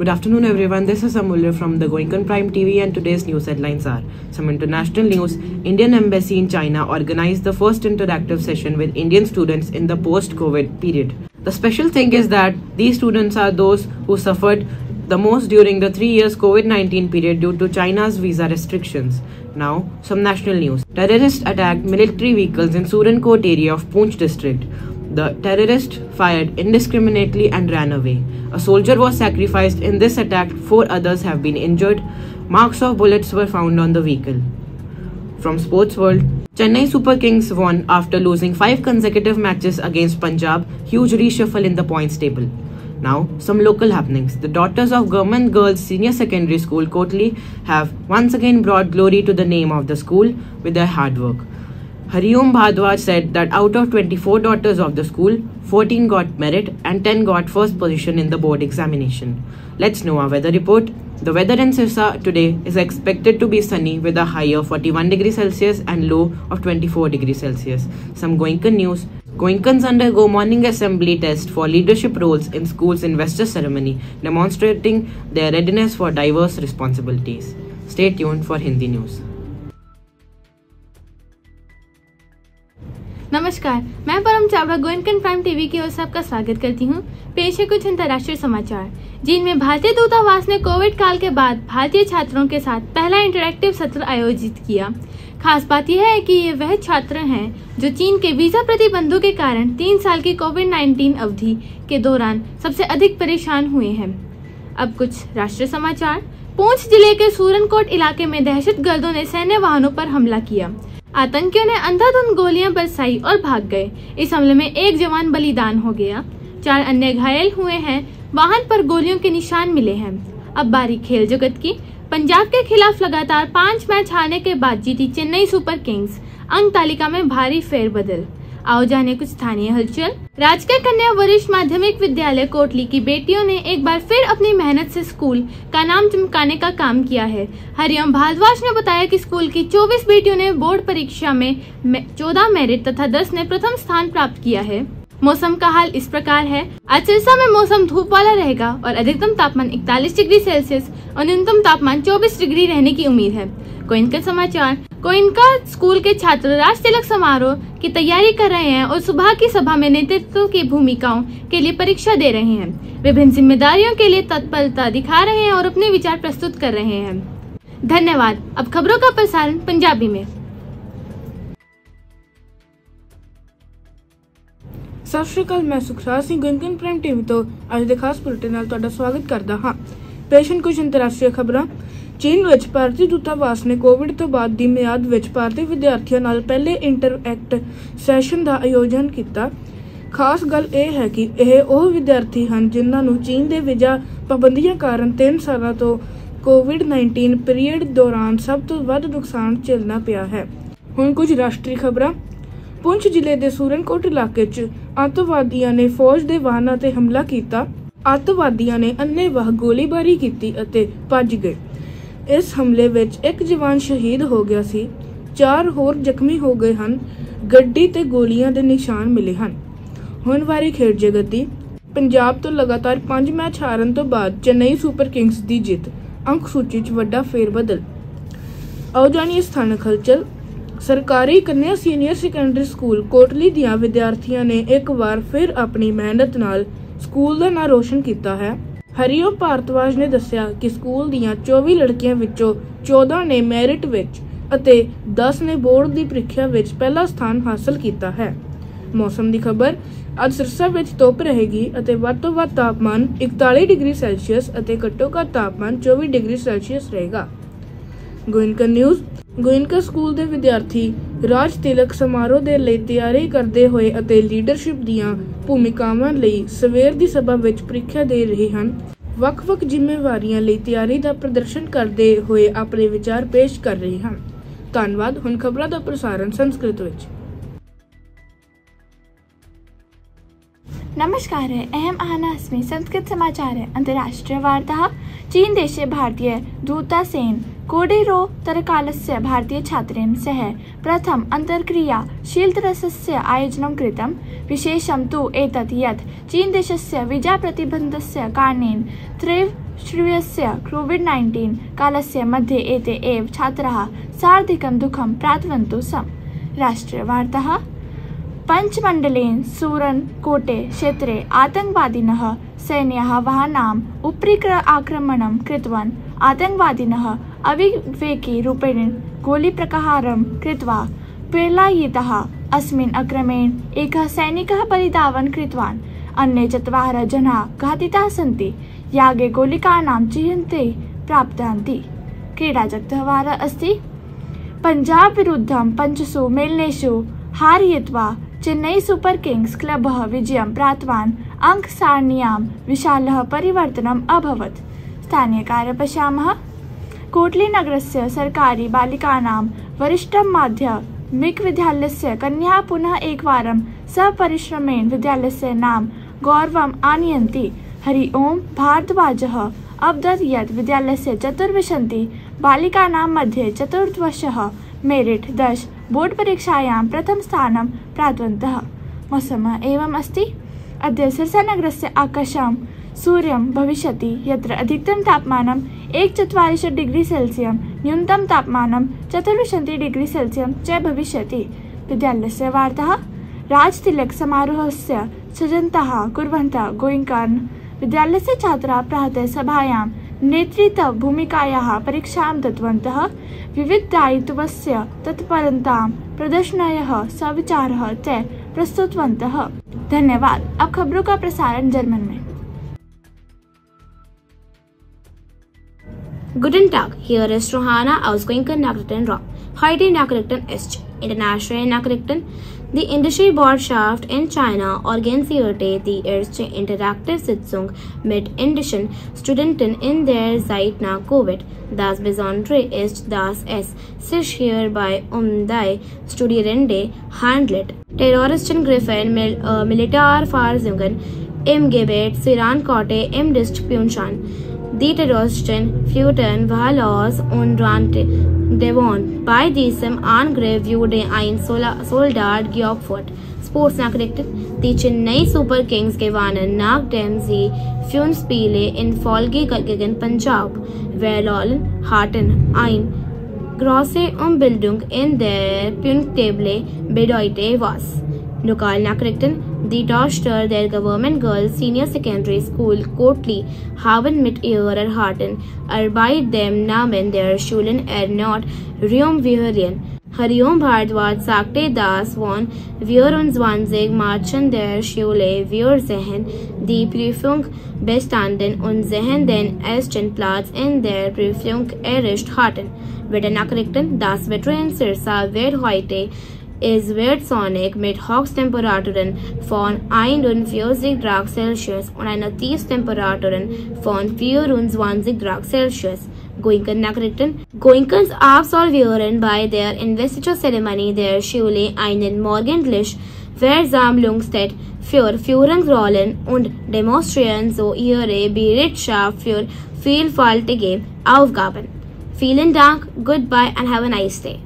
Good afternoon, everyone. This is Amulya from the Goenkan Prime TV, and today's news headlines are some international news. Indian Embassy in China organized the first interactive session with Indian students in the post-COVID period. The special thing is that these students are those who suffered the most during the 3 years COVID-19 period due to China's visa restrictions. Now, some national news. Terrorists attacked military vehicles in Surankot area of Poonch district. The terrorist fired indiscriminately and ran away. A soldier was sacrificed in this attack. 4 others have been injured. Marks of bullets were found on the vehicle. From Sports World, Chennai Super Kings won after losing 5 consecutive matches against Punjab. Huge reshuffle in the points table. Now, some local happenings. The daughters of Government Girls Senior Secondary School, Kotli, have once again brought glory to the name of the school with their hard work. Hariom Bhardwaj said that out of 24 daughters of the school, 14 got merit and 10 got first position in the board examination. Let's know our weather report. The weather in Sirsa today is expected to be sunny with a high of 41 degrees Celsius and low of 24 degrees Celsius. Some Goenkan news. Goenkans undergo morning assembly test for leadership roles in school's investor ceremony, demonstrating their readiness for diverse responsibilities. Stay tuned for Hindi news. नमस्कार, मैं परम Chavda गोएनकन prime TV की ओर से आपका स्वागत करती हूं। पेश है कुछ अंतर्राष्ट्रीय समाचार, जिनमें भारतीय दूतावास ने कोविड काल के बाद भारतीय छात्रों के साथ पहला इंटरैक्टिव सत्र आयोजित किया। खास बात यह है कि ये वह छात्र हैं जो चीन के वीजा प्रतिबंधों के कारण 3 साल की कोविड-19 अवधि के दौरान सबसे अधिक परेशान हुए हैं। अब कुछ राष्ट्रीय समाचार। पूंछ जिले के सूरनकोट इलाके में दहशतगर्दों ने सैन्य वाहनों पर हमला किया। आतंकियों ने अंधाधुंध गोलियां बरसाई और भाग गए। इस हमले में 1 जवान बलिदान हो गया, 4 अन्य घायल हुए हैं। वाहन पर गोलियों के निशान मिले हैं। अब बारी खेल जगत की। पंजाब के खिलाफ लगातार 5 मैच हारने के बाद जीती चेन्नई सुपर किंग्स। अंक तालिका में भारी फेरबदल। आओ जाने कुछ स्थानीय हलचल। राजकीय कन्या वरिष्ठ माध्यमिक विद्यालय कोटली की बेटियों ने एक बार फिर अपनी मेहनत से स्कूल का नाम चमकाने का काम किया है। हरिओम भारद्वाज ने बताया कि स्कूल की 24 बेटियों ने बोर्ड परीक्षा में 14 मेरिट तथा 10 ने प्रथम स्थान प्राप्त किया है। मौसम का हाल इस प्रकार है। आज सिरसा में मौसम धूप वाला रहेगा और अधिकतम तापमान 41 डिग्री सेल्सियस और न्यूनतम तापमान 24 डिग्री रहने की उम्मीद है। गोएनका समाचार। गोएनका स्कूल के छात्र राष्ट्र तिलक समारोह की तैयारी कर रहे हैं और सुबह की सभा में नेतृत्व की भूमिकाओं के लिए परीक्षा दे रहे हैं। विभिन्न जिम्मेदारियों के लिए तत्परता दिखा रहे हैं और अपने विचार प्रस्तुत कर रहे हैं। धन्यवाद। अब खबरों का प्रसारण पंजाबी में। सत श्री अकाल, मैं सुखराज सिंह गोएनकन प्राइम टीवी तो ਅੱਜ ਦੇ ਖਾਸ ਬੁਲੇਟਿਨ ਨਾਲ ਤੁਹਾਡਾ ਸਵਾਗਤ ਕਰਦਾ ਹਾਂ। ਪੇਸ਼ ਹਨ ਕੁਝ ਅੰਤਰਰਾਸ਼ਟਰੀ ਖਬਰਾਂ। ਚੀਨ ਵਿੱਚ ਭਾਰਤੀ ਦੂਤਾਵਾਸ ਨੇ ਕੋਵਿਡ ਤੋਂ ਬਾਅਦ ਦੀ ਮਿਆਦ ਵਿੱਚ ਭਾਰਤੀ ਵਿਦਿਆਰਥੀਆਂ ਨਾਲ ਪਹਿਲੇ ਇੰਟਰਐਕਟ ਸੈਸ਼ਨ ਦਾ ਆਯੋਜਨ ਕੀਤਾ। ਖਾਸ ਗੱਲ ਇਹ ਹੈ ਕਿ ਇਹ ਉਹ ਵਿਦਿਆਰਥੀ ਹਨ ਜਿਨ੍ਹਾਂ ਨੂੰ ਚੀਨ ਦੇ ਵੀਜ਼ਾ ਪਾਬੰਦੀਆਂ ਕਾਰਨ 3 ਸਾਲਾਂ ਤੋਂ ਕੋਵਿਡ-19 ਪੀਰੀਅਡ ਦੌਰਾਨ ਸਭ ਤੋਂ ਵੱਧ ਨੁਕਸਾਨ ਝੱਲਣਾ ਪਿਆ ਹੈ। ਹੁਣ ਕੁਝ ਰਾਸ਼ਟਰੀ ਖਬਰਾਂ। पुंछ जिले के सूरनकोट इलाके च आतंकवादियों ने फौज के वाहनों ते हमला किया। आतंकवादियों ने अन्नेवाह गोलीबारी की अते भज गए। इस हमले विच 1 जवान शहीद हो गया सी, 4 होर जख्मी हो गए हैं। गड्डी ते गोलियां दे निशान मिले हैं। हुण वारी खेड जगत दी। पंजाब तो लगातार 5 मैच हारन तो बाद चेन्नई सुपर किंग्स की जित। अंक सूची च वड्डा फेरबदल। आओ जानिए स्थानक हलचल। सरकारी कन्या सीनियर सैकेंडरी स्कूल कोटली दियां विद्यार्थियों ने एक बार फिर अपनी मेहनत नाल स्कूल का नाम रोशन किया है। हरिओम भारद्वाज ने दस्सिया कि स्कूल दियां 24 लड़कियां विचों 14 ने मैरिट विच अते 10 ने बोर्ड की परीक्षा विच पहला स्थान हासिल किया है। मौसम की खबर। अज सिरसा विच धुप रहेगी अते वध तों वध तापमान 41 डिग्री सेल्सियस अते घट्टो घट तापमान 24 डिग्री सेल्सियस रहेगा। गोएनका न्यूज़। गोएनका स्कूल के विद्यार्थी राज तिलक समारोह के लिए तैयारी करते हुए अते लीडरशिप दीयां भूमिकावां लई सवेर की सभा विच परीक्षा दे रहे हैं। वख-वख जिम्मेवारियां लई तैयारी का प्रदर्शन करते हुए अपने विचार पेश कर रहे हैं। धन्यवाद। हुण खबरां दा प्रसारण संस्कृत विच। नमस्कार है अहम आहनास्मी संस्कृत समाचार है। अंतर्राष्ट्रीय वार्ता। चीन देशे भारतीय दूतासेन कोडेरो तरकालस्य भारतीय छात्रेण सह प्रथम अन्तर्क्रियाशीलतरस्य आयोजनं कृतं। विशेषं तु एतत् यत् चीन देशस्य वीजा प्रतिबन्धस्य कारणेन श्रूयस्य कोविड-19 कालस्य मध्ये एते एव छात्राः सार्धिकं दुःखं प्राप्तवन्तौ सम्। राष्ट्रीयवार्ताः। पञ्चमण्डलेन सूरनकोटे क्षेत्रे आतङ्कवादिनः सैन्याः वाहनानाम् उपरि आक्रमणं कृतवान्। आतङ्कवादिनः अविवेकिरूपेण गोलीप्रहारं कृत्वा पलायिताः। अस्मिन् आक्रमणे एकः सैनिकः बलिदानं कृतवान्। अन्ये 4 जनाः घातिताः सन्ति। यागे गोलिकानां चिह्नानि प्राप्तानि। क्रीडाजगतः अस्ति। पञ्जाब विरुद्धं 5 मेलनेषु हारयित्वा चेन्नई सुपर किंग्स क्लबः विजयं प्राप्तवान्। अङ्कसारण्यां विशालः परिवर्तनम् अभवत्। स्थानीयकार्यं पश्यामः। कोट्लीनगरस्य सर्वकारी बालिकानां वरिष्ठमाध्यमिकविद्यालयस्य कन्याः पुनः एकवारं सपरिश्रमेण विद्यालयस्य नाम गौरवम् आनयन्ति। हरि ओम भारद्वाजः अवदत् यत् विद्यालयस्य 24 बालिकानां मध्ये 14 मेरिट 10 बोर्ड परीक्षायां प्रथमस्थानं प्राप्तवन्तः। मौसमः एवम् अस्ति। अद्य सिरसानगरस्य आकाशं सूर्यं भविष्यति, यत्र अधिकतम तापमानं 41 डिग्री सेल्सियस, न्यूनतम तापमानं 24 डिग्री सेल्सियस च भविष्यति। विद्यालयस्य वार्ताः। राजतिलक समारोहस्य सज्जताः कुर्वन्तः गोइङ्कान् विद्यालयस्य छात्राः प्रातः सभायां नेतृत्वभूमिकायाः परीक्षां दत्तवन्तः। विविधदायित्वस्य तत्परतां प्रदर्शयन्तः सविचारः च प्रस्तुतवन्तः। धन्यवाद। अब खबरों का प्रसारण जर्मन में। Guten Tag, hier ist Johanna aus Goinken-Nachrichten. Heute Nachrichten ist internationale Nachrichten. Die Industriebotschaft in China organisierte die erste interaktive Sitzung mit indischen Studenten in der Zeit nach Covid. Das Besondere ist, dass es sich hierbei die Studierende handelt. Terroristen griffen Militärfahrzeuge im Gebiet Sirankote im Distrikt Pyeongchang. Die Terroristen führten Wahl aus und rannten davon. Bei diesem Angriff wurde ein Soldat geopfert. Sportsnachrichten. Die Chennai Super Kings gewannen, nachdem sie 5 Spiele in Folge gegen Punjab verloren hatten. Eine große Umbildung in der Punkttable bedeutete was? Lokalnachrichten. Die Tochter der Government Girls Senior Secondary School Kotli haben mit ihrer harten Arbeit dem Namen der Schulen erneut Ruhm verliehen. Hariom Bhardwaj sagte, dass von 24 Mädchen der Schule wir sehen die Prüfung bestanden und sehen den ersten Platz in der Prüfung erreicht hatten. Wetternachrichten. Das Wetter in Sirsa wird heute wird sonnig mit Höchsttemperaturen von 41 Grad Celsius und einer Tiefstemperaturen von 24 Grad Celsius. Goinken-Nachrichten. Goinkens absolvieren bei der Investiturzeremonie der Schule einen morgendlichen Versammlungstag für Führungsrollen und demonstrieren so ihre Bereitschaft für vielfältige Aufgaben. Vielen Dank, goodbye and have a nice day.